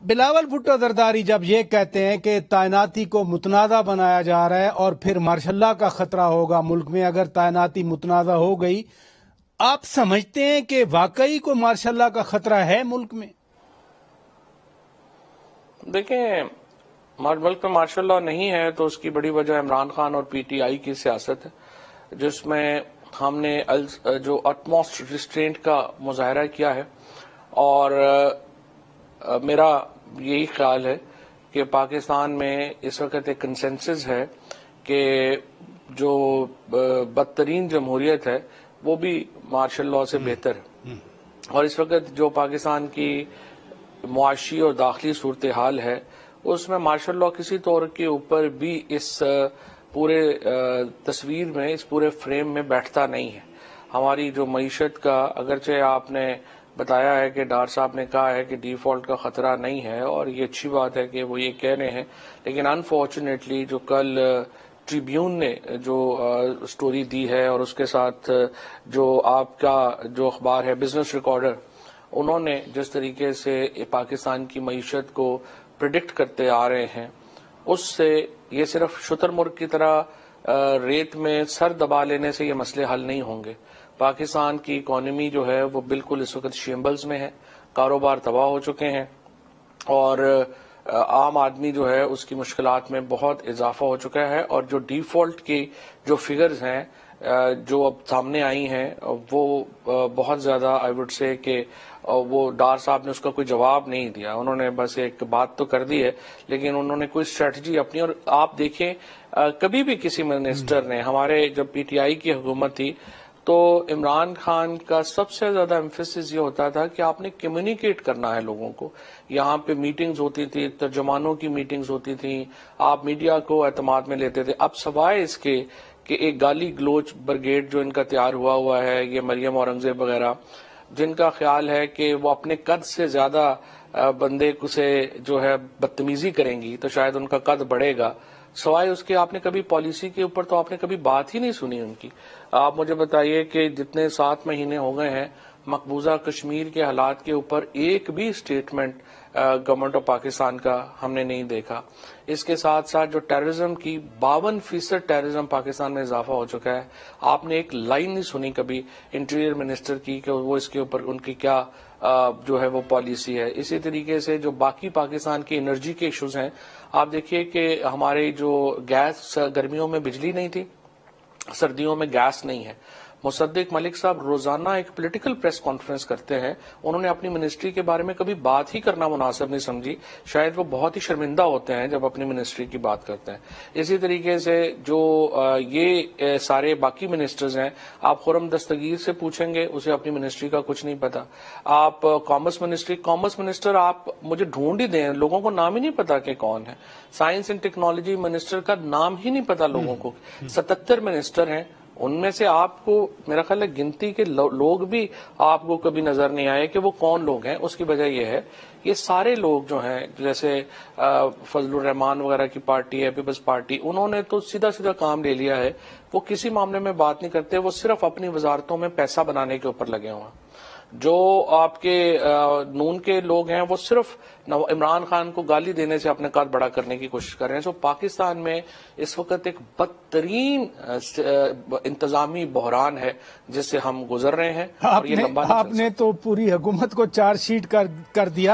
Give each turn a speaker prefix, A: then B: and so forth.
A: بلاول بھٹو زرداری جب یہ کہتے ہیں کہ تعیناتی کو متنازع بنایا جا رہا ہے اور پھر مارشل اللہ کا خطرہ ہوگا ملک میں اگر تعیناتی متنازع ہو گئی، آپ سمجھتے ہیں کہ واقعی کو مارشل اللہ کا خطرہ ہے ملک میں؟
B: دیکھیں، ملک میں مارشل لا نہیں ہے تو اس کی بڑی وجہ عمران خان اور پی ٹی آئی کی سیاست ہے، جس میں ہم نے جو اٹموسٹ ریسٹرینٹ کا مظاہرہ کیا ہے، اور میرا یہی خیال ہے کہ پاکستان میں اس وقت ایک کنسنسس ہے کہ جو بدترین جمہوریت ہے وہ بھی مارشل لا سے بہتر ہے، اور اس وقت جو پاکستان کی معاشی اور داخلی صورتحال ہے اس میں مارشل لا کسی طور کے اوپر بھی اس پورے تصویر میں، اس پورے فریم میں بیٹھتا نہیں ہے۔ ہماری جو معیشت کا، اگرچہ آپ نے بتایا ہے کہ ڈار صاحب نے کہا ہے کہ ڈیفالٹ کا خطرہ نہیں ہے، اور یہ اچھی بات ہے کہ وہ یہ کہہ رہے ہیں، لیکن انفارچونیٹلی جو کل ٹریبیون نے جو سٹوری دی ہے، اور اس کے ساتھ جو آپ کا جو اخبار ہے بزنس ریکارڈر، انہوں نے جس طریقے سے پاکستان کی معیشت کو پریڈکٹ کرتے آ رہے ہیں، اس سے یہ صرف شتر مرغ کی طرح ریت میں سر دبا لینے سے یہ مسئلے حل نہیں ہوں گے۔ پاکستان کی اکانومی جو ہے وہ بالکل اس وقت شیمبلز میں ہے، کاروبار تباہ ہو چکے ہیں، اور عام آدمی جو ہے اس کی مشکلات میں بہت اضافہ ہو چکا ہے، اور جو ڈیفالٹ کی جو فگرز ہیں جو اب سامنے آئی ہیں وہ بہت زیادہ آئی وڈ سے کہ وہ ڈار صاحب نے اس کا کوئی جواب نہیں دیا، انہوں نے بس ایک بات تو کر دی ہے لیکن انہوں نے کوئی اسٹریٹجی اپنی، اور آپ دیکھیں کبھی بھی کسی منسٹر نے، ہمارے جب پی ٹی آئی کی حکومت تھی تو عمران خان کا سب سے زیادہ ایمفیسس یہ ہوتا تھا کہ آپ نے کمیونیکیٹ کرنا ہے لوگوں کو، یہاں پہ میٹنگز ہوتی تھی، ترجمانوں کی میٹنگز ہوتی تھیں، آپ میڈیا کو اعتماد میں لیتے تھے۔ اب سوائے اس کے کہ ایک گالی گلوچ برگیڈ جو ان کا تیار ہوا ہے، یہ مریم اورنگزیب وغیرہ، جن کا خیال ہے کہ وہ اپنے قد سے زیادہ بندے کو سے جو ہے بدتمیزی کریں گی تو شاید ان کا قد بڑھے گا، سوائے اس کے آپ نے کبھی پالیسی کے اوپر تو آپ نے کبھی بات ہی نہیں سنی ان کی۔ آپ مجھے بتائیے کہ جتنے 7 مہینے ہو گئے ہیں مقبوضہ کشمیر کے حالات کے اوپر ایک بھی اسٹیٹمنٹ گورنمنٹ آف پاکستان کا ہم نے نہیں دیکھا۔ اس کے ساتھ ساتھ جو ٹیررزم کی 52% ٹیررزم پاکستان میں اضافہ ہو چکا ہے، آپ نے ایک لائن نہیں سنی کبھی انٹیریئر منسٹر کی کہ وہ اس کے اوپر ان کی کیا جو ہے وہ پالیسی ہے۔ اسی طریقے سے جو باقی پاکستان کی انرجی کے ایشوز ہیں، آپ دیکھیے کہ ہمارے جو گیس، گرمیوں میں بجلی نہیں تھی، سردیوں میں گیس نہیں ہے۔ مصدق ملک صاحب روزانہ ایک پولیٹیکل پریس کانفرنس کرتے ہیں، انہوں نے اپنی منسٹری کے بارے میں کبھی بات ہی کرنا مناسب نہیں سمجھی، شاید وہ بہت ہی شرمندہ ہوتے ہیں جب اپنی منسٹری کی بات کرتے ہیں۔ اسی طریقے سے جو یہ سارے باقی منسٹرز ہیں، آپ خرم دستگیر سے پوچھیں گے اسے اپنی منسٹری کا کچھ نہیں پتا۔ آپ کامرس منسٹر آپ مجھے ڈھونڈ ہی دیں، لوگوں کو نام ہی نہیں پتا کہ کون ہے۔ سائنس اینڈ ٹیکنالوجی منسٹر کا نام ہی نہیں پتا لوگوں کو۔ 77 منسٹر ہیں، ان میں سے آپ کو میرا خیال ہے گنتی کے لوگ بھی آپ کو کبھی نظر نہیں آئے کہ وہ کون لوگ ہیں۔ اس کی وجہ یہ ہے یہ سارے لوگ جو ہیں، جیسے فضل الرحمان وغیرہ کی پارٹی ہے، پیپلز پارٹی، انہوں نے تو سیدھا سیدھا کام لے لیا ہے، وہ کسی معاملے میں بات نہیں کرتے، وہ صرف اپنی وزارتوں میں پیسہ بنانے کے اوپر لگے ہوئے ہیں۔ جو آپ کے نون کے لوگ ہیں وہ صرف عمران خان کو گالی دینے سے اپنے قد بڑا کرنے کی کوشش کر رہے ہیں۔ سو پاکستان میں اس وقت ایک بدترین انتظامی بحران ہے جس سے ہم گزر رہے ہیں، اور یہ لمبا نہیں چل سکتا۔
A: آپ نے تو پوری حکومت کو چارج شیٹ کر دیا۔